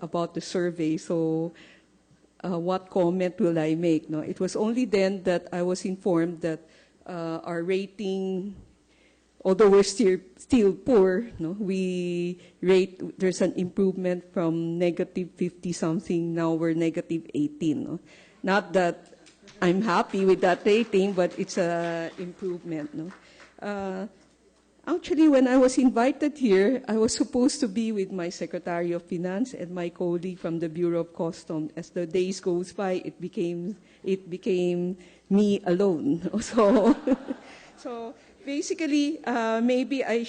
about the survey, so what comment will I make? No, it was only then that I was informed that our rating, although we're still poor, no, there's an improvement from negative 50 something, now we're negative 18. No? Not that I'm happy with that rating, but it's an improvement. No? Actually, when I was invited here, I was supposed to be with my Secretary of Finance and my colleague from the Bureau of Customs. As the days goes by, it became me alone. So basically, maybe I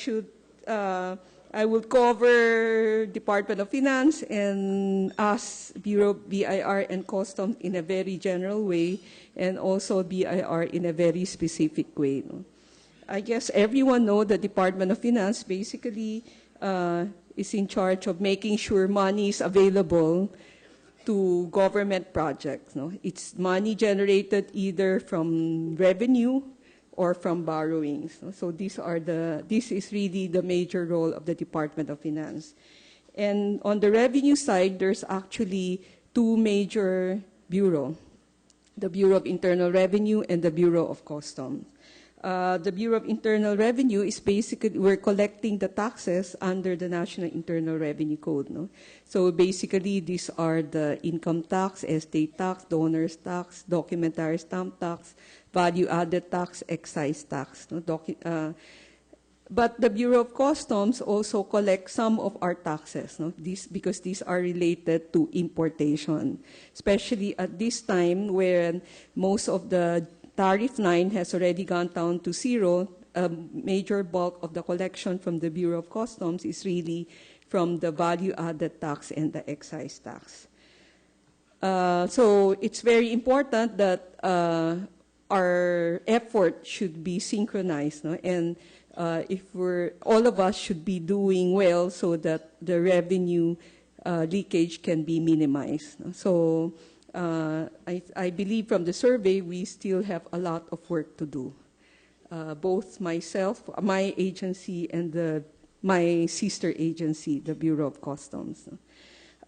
will cover Department of Finance and ask Bureau, BIR, and Customs in a very general way, and also BIR in a very specific way. No? I guess everyone knows the Department of Finance basically is in charge of making sure money is available to government projects. No? It's money generated either from revenue or from borrowings. No? So this is really the major role of the Department of Finance. And on the revenue side, there's actually two major bureaus, the Bureau of Internal Revenue and the Bureau of Customs. The Bureau of Internal Revenue is basically, we're collecting the taxes under the National Internal Revenue Code. No? So basically, these are the income tax, estate tax, donors tax, documentary stamp tax, value-added tax, excise tax. No? But the Bureau of Customs also collects some of our taxes, no? Because these are related to importation, especially at this time when most of the Tariff 9 has already gone down to zero. A major bulk of the collection from the Bureau of Customs is really from the value-added tax and the excise tax. So it's very important that our effort should be synchronized, no? And all of us should be doing well so that the revenue leakage can be minimized. No? So I believe from the survey, we still have a lot of work to do. Both myself, my agency, and my sister agency, the Bureau of Customs.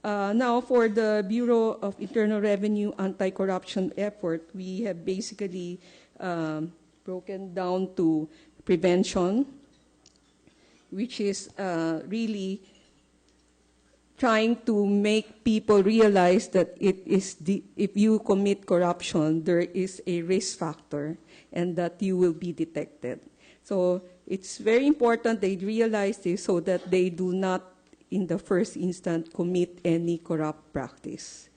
Now, for the Bureau of Internal Revenue anti-corruption effort, we have basically broken down to prevention, which is really trying to make people realize that if you commit corruption, there is a risk factor and that you will be detected. So it's very important they realize this so that they do not, in the first instance, commit any corrupt practice.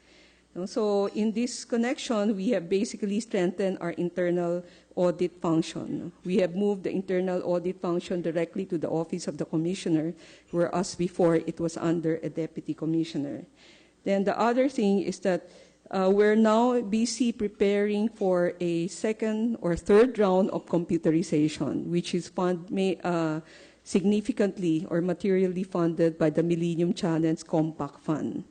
So in this connection, we have basically strengthened our internal audit function. We have moved the internal audit function directly to the Office of the Commissioner, whereas before it was under a Deputy Commissioner. Then the other thing is that we're now busy preparing for a second or third round of computerization, which is significantly or materially funded by the Millennium Challenge Compact Fund.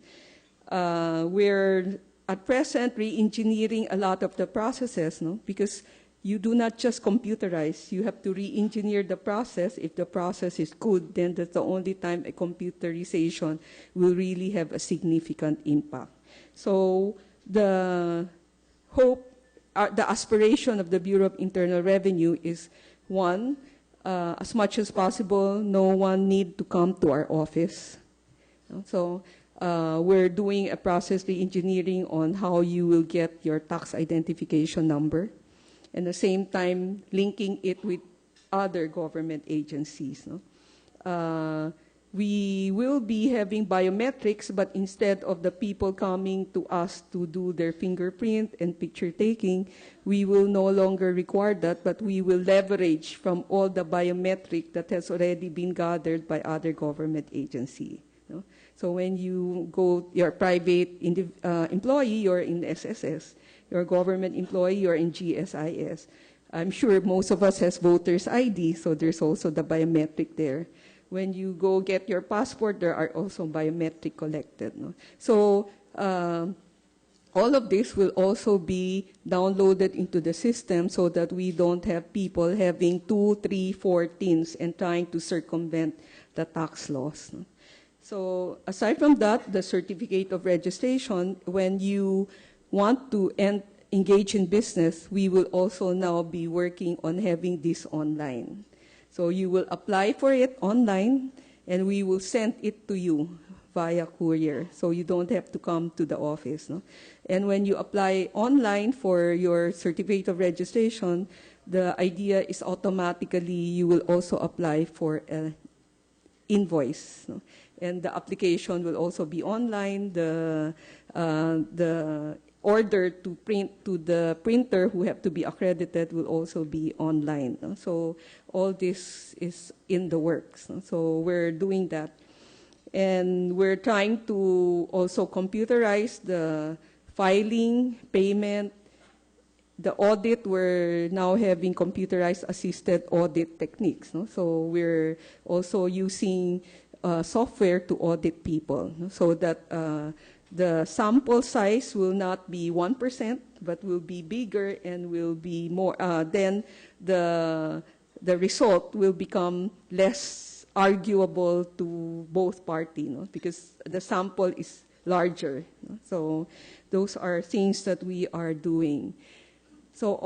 We're at present re-engineering a lot of the processes, no? Because you do not just computerize, you have to re-engineer the process. If the process is good, then that's the only time a computerization will really have a significant impact. So the hope, the aspiration of the Bureau of Internal Revenue is, one, as much as possible, no one need to come to our office. So we're doing a process re-engineering on how you will get your tax identification number, and at the same time linking it with other government agencies. No? We will be having biometrics, but instead of the people coming to us to do their fingerprint and picture taking, we will no longer require that, but we will leverage from all the biometric that has already been gathered by other government agencies. No? So when you go, you're a private employee, you're in SSS. You're a government employee, you're in GSIS. I'm sure most of us has voter's ID, so there's also the biometric there. When you go get your passport, there are also biometric collected. No? So all of this will also be downloaded into the system so that we don't have people having 2, 3, 4 TINs and trying to circumvent the tax laws. No? So aside from that, the certificate of registration, when you want to engage in business, we will also now be working on having this online. So you will apply for it online, and we will send it to you via courier, so you don't have to come to the office. No? And when you apply online for your certificate of registration, the idea is automatically you will also apply for an invoice. No? And the application will also be online. The order to print to the printer who have to be accredited will also be online. No? So all this is in the works. No? So we're doing that. And we're trying to also computerize the filing, payment, the audit. We're now having computerized assisted audit techniques. No? So we're also using software to audit people, no? So that the sample size will not be 1%, but will be bigger and will be more, then the result will become less arguable to both parties, no? Because the sample is larger. No? So those are things that we are doing. So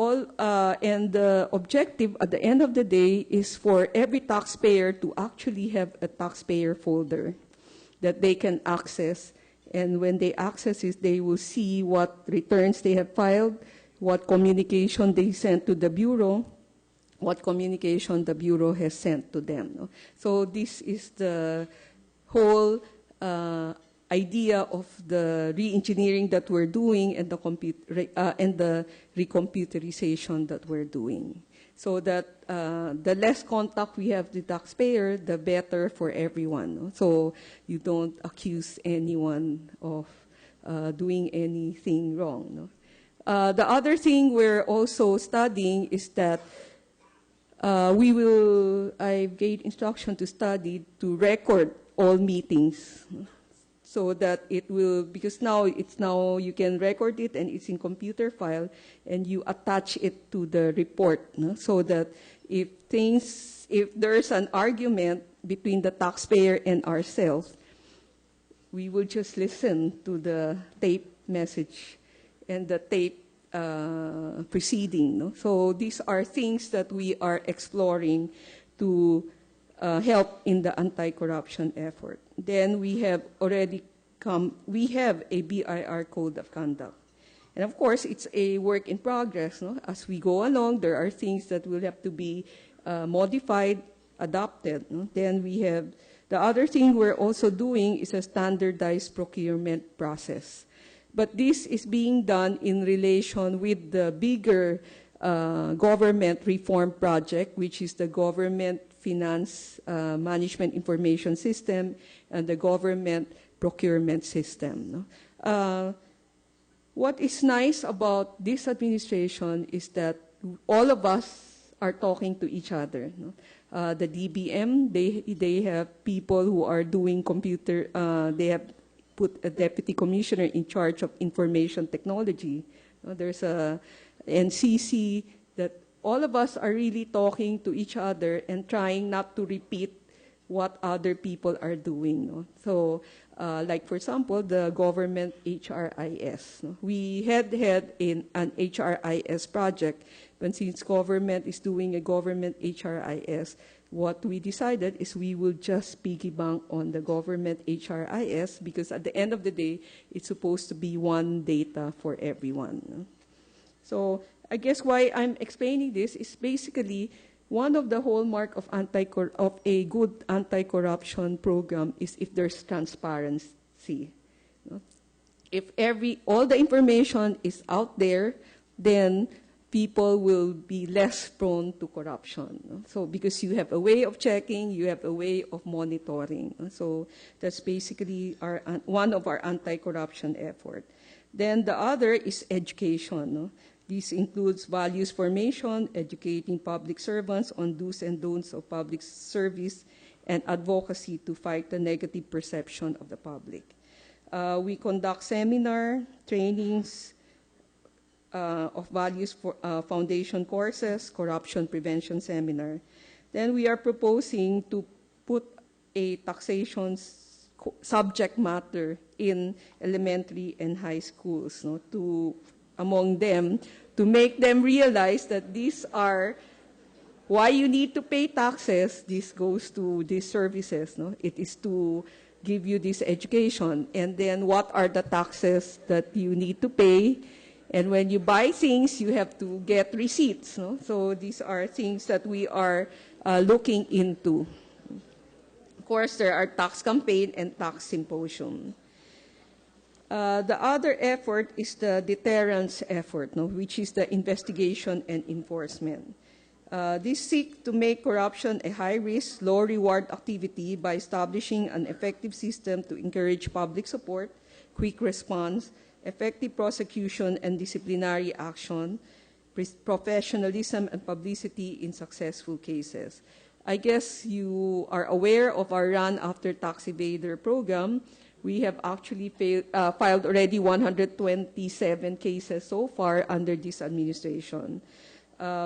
and the objective at the end of the day is for every taxpayer to actually have a taxpayer folder that they can access. And when they access it, they will see what returns they have filed, what communication they sent to the Bureau, what communication the Bureau has sent to them. No? So this is the whole idea of the re-engineering that we're doing and the recomputerization that we're doing. So that the less contact we have with the taxpayer, the better for everyone. No? So you don't accuse anyone of doing anything wrong. No? The other thing we're also studying is that I gave instruction to study to record all meetings. No? So that it will, because now you can record it and it's in computer file and you attach it to the report. No? So that if there's an argument between the taxpayer and ourselves, we will just listen to the tape message and the tape proceeding. No? So these are things that we are exploring to help in the anti-corruption effort. Then we have a BIR code of conduct. And of course, it's a work in progress. No? As we go along, there are things that will have to be modified, adopted. No? Then we have, the other thing we're also doing is a standardized procurement process. But this is being done in relation with the bigger government reform project, which is the Government Finance Management Information System and the Government Procurement System. No? What is nice about this administration is that all of us are talking to each other. No? The DBM, they have people who are doing computer, they have put a deputy commissioner in charge of information technology. There's a NCC, that all of us are really talking to each other and trying not to repeat what other people are doing. No? So, like for example, the government HRIS. No? We had an HRIS project, but since government is doing a government HRIS, what we decided is we will just piggyback on the government HRIS because at the end of the day, it's supposed to be one data for everyone. No? So I guess why I'm explaining this is basically one of the hallmark of a good anti-corruption program is if there's transparency. No? If all the information is out there, then people will be less prone to corruption. No? So because you have a way of checking, you have a way of monitoring. No? So that's basically one of our anti-corruption effort. Then the other is education. No? This includes values formation, educating public servants on do's and don'ts of public service, and advocacy to fight the negative perception of the public. We conduct seminar, trainings, of values for foundation courses, corruption prevention seminar. Then we are proposing to put a taxation subject matter in elementary and high schools, no, to among them, to make them realize that these are why you need to pay taxes. This goes to these services. No? It is to give you this education. And then what are the taxes that you need to pay? And when you buy things, you have to get receipts. No? So these are things that we are looking into. Of course, there are tax campaign and tax symposium. The other effort is the deterrence effort, no, which is the investigation and enforcement. This seeks to make corruption a high-risk, low-reward activity by establishing an effective system to encourage public support, quick response, effective prosecution and disciplinary action, professionalism and publicity in successful cases. I guess you are aware of our Run After Tax Evader program. We have actually filed already 127 cases so far under this administration.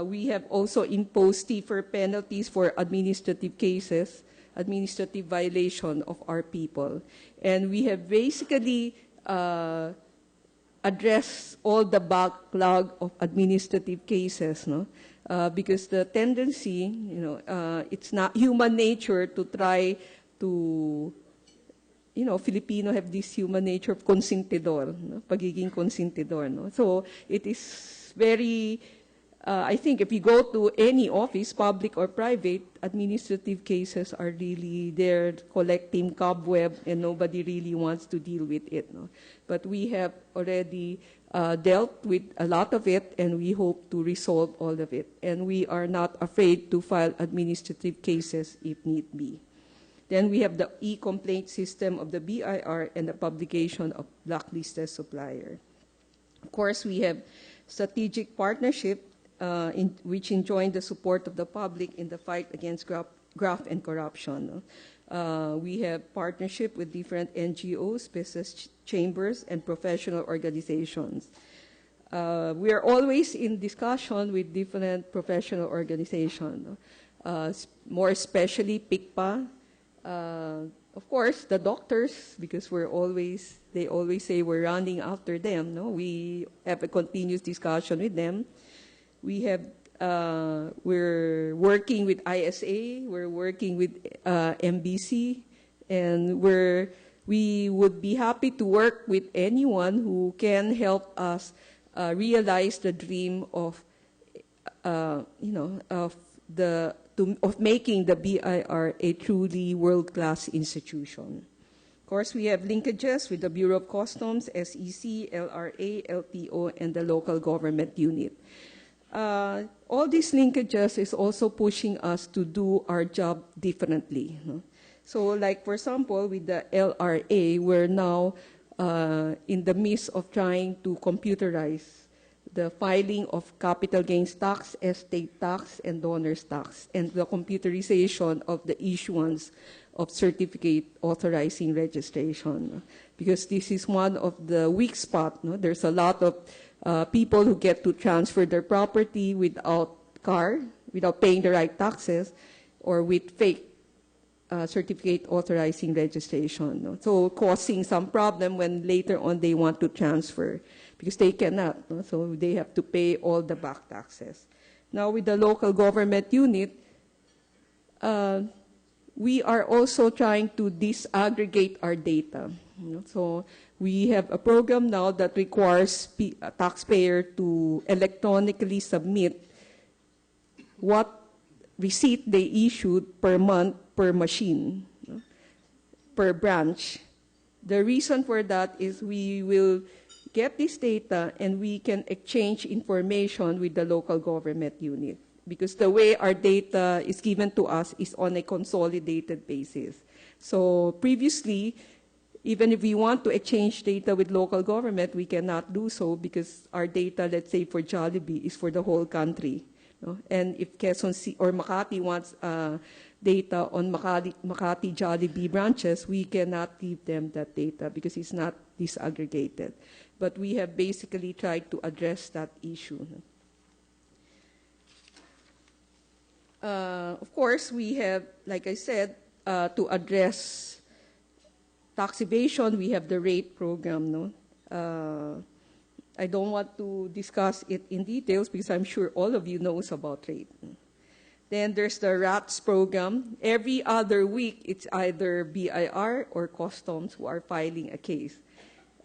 We have also imposed stiffer penalties for administrative cases, administrative violation of our people. And we have basically addressed all the backlog of administrative cases, no? Because the tendency, it's not human nature to try to, Filipino have this human nature of consentidor, no? Pagiging consentidor, no? So it is very, I think if you go to any office, public or private, administrative cases are really there collecting cobweb and nobody really wants to deal with it. No? But we have already dealt with a lot of it and we hope to resolve all of it. And we are not afraid to file administrative cases if need be. Then we have the e-complaint system of the BIR and the publication of blacklisted supplier. Of course, we have strategic partnership which enjoin the support of the public in the fight against graft and corruption. We have partnership with different NGOs, business chambers, and professional organizations. We are always in discussion with different professional organizations, more especially PICPA. Of course, the doctors, because they always say we're running after them. No? We have a continuous discussion with them. We're working with ISA, we're working with MBC, and we would be happy to work with anyone who can help us realize the dream of making the BIR a truly world-class institution. Of course, we have linkages with the Bureau of Customs, SEC, LRA, LTO, and the local government unit. All these linkages is also pushing us to do our job differently. No? So like, for example, with the LRA, we're now in the midst of trying to computerize the filing of capital gains tax, estate tax, and donors tax, and the computerization of the issuance of certificate authorizing registration. No? Because this is one of the weak spots. No? There's a lot of people who get to transfer their property without paying the right taxes, or with fake certificate authorizing registration. No? So causing some problem when later on they want to transfer, because they cannot. No? So they have to pay all the back taxes. Now with the local government unit, we are also trying to disaggregate our data. So we have a program now that requires a taxpayer to electronically submit what receipt they issued per month per machine, per branch. The reason for that is we will get this data and we can exchange information with the local government unit, because the way our data is given to us is on a consolidated basis. So previously, even if we want to exchange data with local government, we cannot do so because our data, let's say for Jollibee, is for the whole country. No? And if Quezon City or Makati wants data on Makati Jollibee branches, we cannot give them that data because it's not disaggregated. But we have basically tried to address that issue. Of course, we have, like I said, to address tax evasion, we have the rate program, no? I don't want to discuss it in details because I'm sure all of you knows about rate. Then there's the RATS program. Every other week, it's either BIR or customs who are filing a case.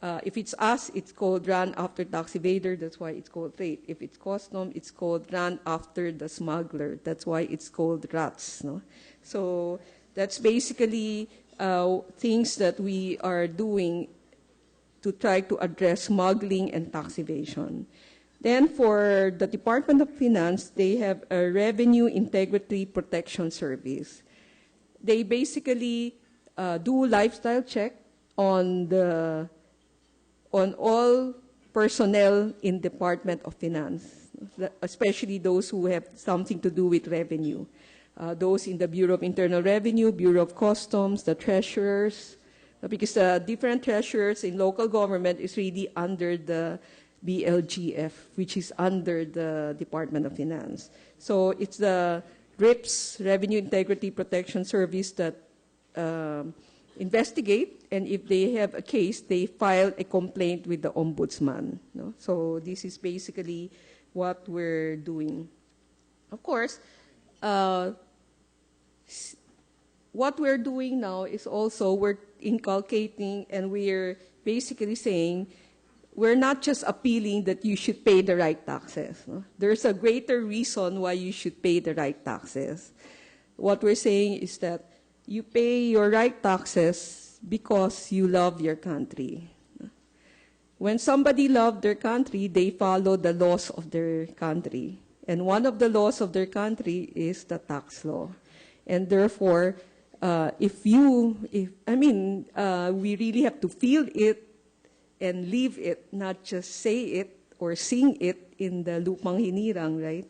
If it's us, it's called run after tax evader. That's why it's called rate. If it's custom, it's called run after the smuggler. That's why it's called RATS. No? So that's basically things that we are doing to try to address smuggling and tax evasion. Then for the Department of Finance, they have a Revenue Integrity Protection Service. They basically do lifestyle check on all personnel in Department of Finance, especially those who have something to do with revenue. Those in the Bureau of Internal Revenue, Bureau of Customs, the treasurers, because the different treasurers in local government is really under the BLGF, which is under the Department of Finance. So it's the RIPS, Revenue Integrity Protection Service, that investigate, and if they have a case, they file a complaint with the ombudsman. No? So this is basically what we're doing. Of course, what we're doing now is also we're inculcating, and we're basically saying we're not just appealing that you should pay the right taxes. No? There's a greater reason why you should pay the right taxes. What we're saying is that you pay your right taxes because you love your country. When somebody loves their country, they follow the laws of their country. And one of the laws of their country is the tax law. And therefore, we really have to feel it and live it, not just say it or sing it in the Lupang Hinirang, right?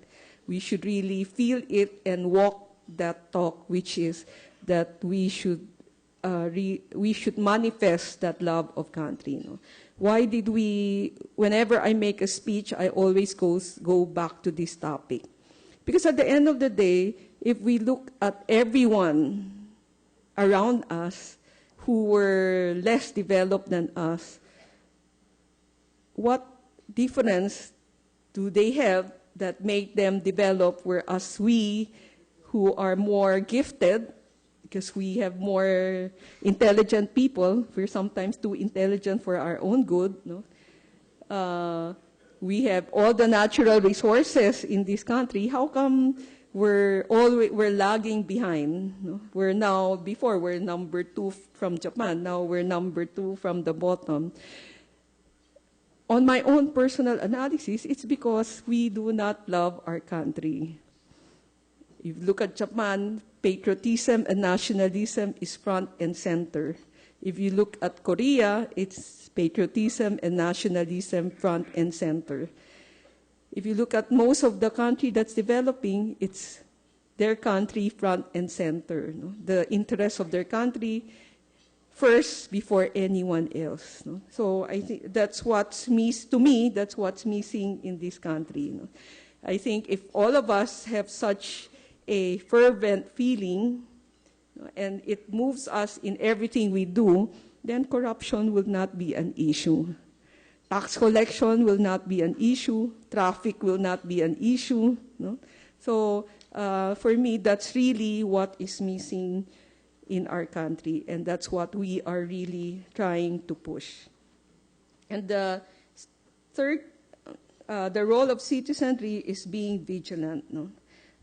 We should really feel it and walk that talk, which is that we should manifest that love of country. You know? Why did we, whenever I make a speech, I always go back to this topic? Because at the end of the day, if we look at everyone around us who were less developed than us, what difference do they have that made them develop, whereas we who are more gifted, because we have more intelligent people, we're sometimes too intelligent for our own good, no? We have all the natural resources in this country. How come we're lagging behind? No? Before we're number 2 from Japan, now we're number 2 from the bottom. On my own personal analysis, it's because we do not love our country. If you look at Japan, patriotism and nationalism is front and center. If you look at Korea, it's patriotism and nationalism front and center. If you look at most of the country that's developing, it's their country front and center. No? The interests of their country first before anyone else. No? So I think that's what's missing in this country. No? I think if all of us have such a fervent feeling, and it moves us in everything we do, then corruption will not be an issue. Tax collection will not be an issue. Traffic will not be an issue. No? So for me, that's really what is missing in our country, and that's what we are really trying to push. And the third, the role of citizenry is being vigilant. No?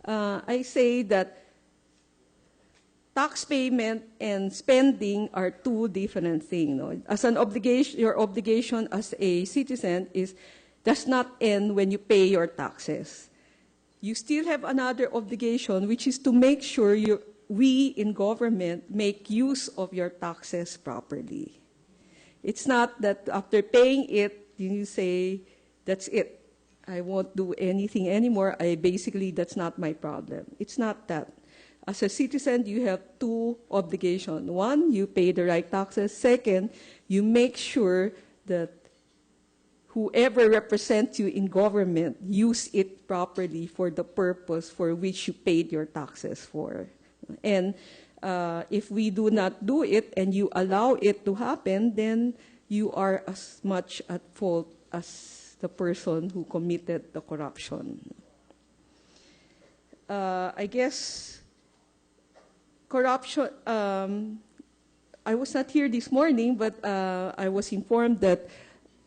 I say that tax payment and spending are two different things. No? As an obligation, your obligation as a citizen does not end when you pay your taxes. You still have another obligation, which is to make sure we in government make use of your taxes properly. It's not that after paying it, you say, that's it. I won't do anything anymore. That's not my problem. It's not that. As a citizen, you have two obligations. One, you pay the right taxes. Second, you make sure that whoever represents you in government use it properly for the purpose for which you paid your taxes for. And If we do not do it and you allow it to happen, then you are as much at fault as the person who committed the corruption. I guess corruption, I was not here this morning, but I was informed that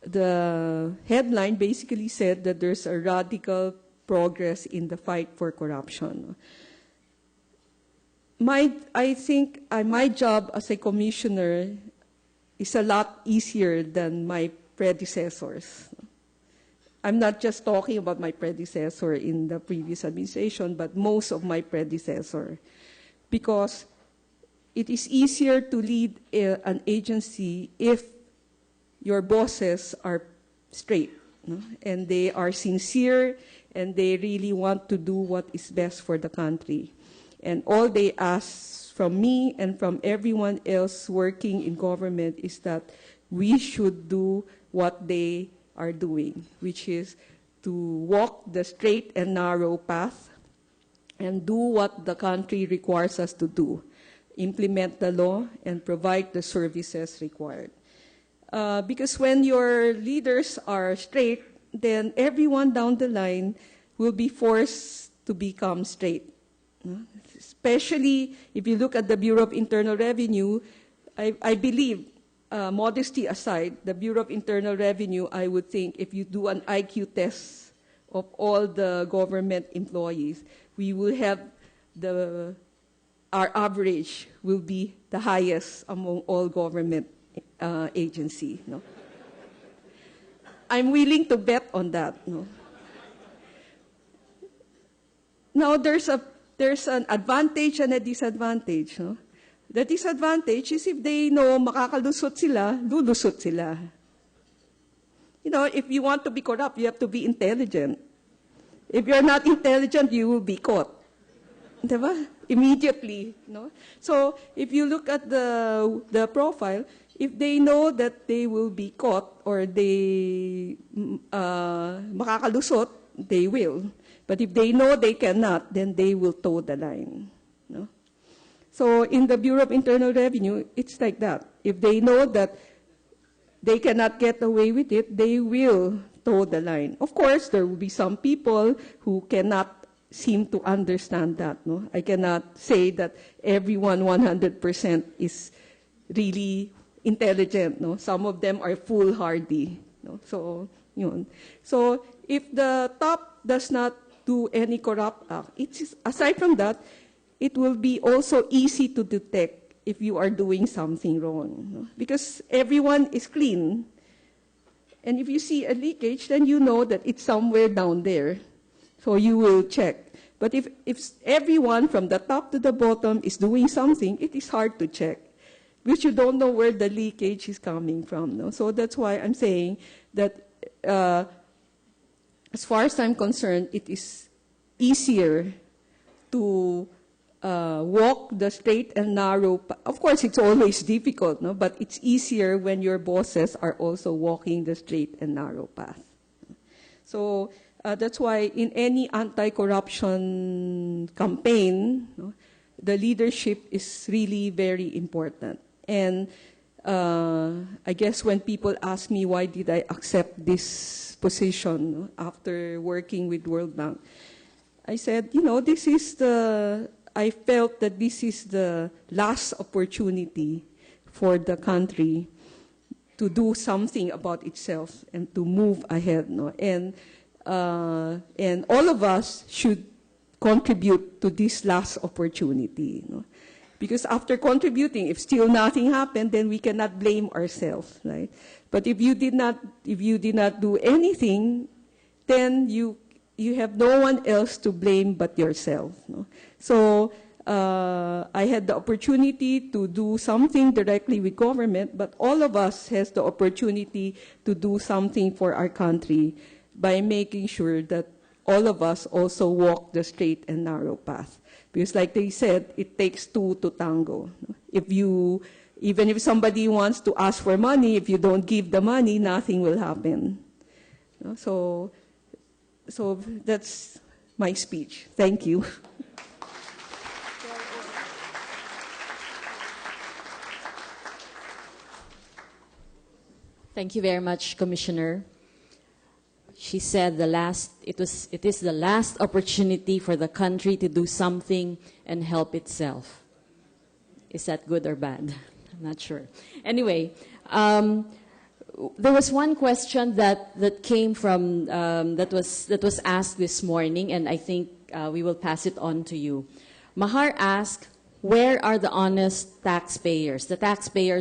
the headline basically said that there's a radical progress in the fight for corruption. I think my job as a commissioner is a lot easier than my predecessors. I'm not just talking about my predecessor in the previous administration, but most of my predecessor, because it is easier to lead an agency if your bosses are straight, no? And they are sincere, and they really want to do what is best for the country. And all they ask from me and from everyone else working in government is that we should do what they are doing, which is to walk the straight and narrow path and do what the country requires us to do, implement the law and provide the services required. Because when your leaders are straight, then everyone down the line will be forced to become straight. Especially if you look at the Bureau of Internal Revenue, I believe, modesty aside, the Bureau of Internal Revenue, I would think if you do an IQ test of all the government employees, we will have our average will be the highest among all government agency. No? I'm willing to bet on that. No? Now, there's an advantage and a disadvantage. No? The disadvantage is if they know makakalusot sila, lulusot sila. You know, if you want to be corrupt, you have to be intelligent. If you're not intelligent, you will be caught. Diba? Immediately. No? So if you look at the profile, if they know that they will be caught or they makakalusot, they will. But if they know they cannot, then they will toe the line. No? So in the Bureau of Internal Revenue, it's like that. If they know that they cannot get away with it, they will toe the line. Of course, there will be some people who cannot seem to understand that. No? I cannot say that everyone 100% is really intelligent. No? Some of them are foolhardy. No? So, yun. So if the top does not do any corrupt act, aside from that, it will be also easy to detect if you are doing something wrong. No? Because everyone is clean. And if you see a leakage, then you know that it's somewhere down there. So you will check. But if everyone from the top to the bottom is doing something, it is hard to check, because you don't know where the leakage is coming from. No? So that's why I'm saying that as far as I'm concerned, it is easier to walk the straight and narrow path. Of course, it's always difficult, no? But it's easier when your bosses are also walking the straight and narrow path. So that's why in any anti-corruption campaign, no, the leadership is really very important. And I guess when people ask me why did I accept this position, no, after working with World Bank, I said, you know, I felt that this is the last opportunity for the country to do something about itself and to move ahead. No? And all of us should contribute to this last opportunity. No? Because after contributing, if still nothing happened, then we cannot blame ourselves, right? But if you did not do anything, then you have no one else to blame but yourself. No? So I had the opportunity to do something directly with government, but all of us has the opportunity to do something for our country by making sure that all of us also walk the straight and narrow path. Because like they said, it takes two to tango. Even if somebody wants to ask for money, if you don't give the money, nothing will happen. No? So that's my speech. Thank you. Thank you very much, Commissioner. She said it is the last opportunity for the country to do something and help itself. Is that good or bad? I'm not sure. Anyway, there was one question that came from that was asked this morning, and I think we will pass it on to you. Mahar asked, "Where are the honest taxpayers? The taxpayers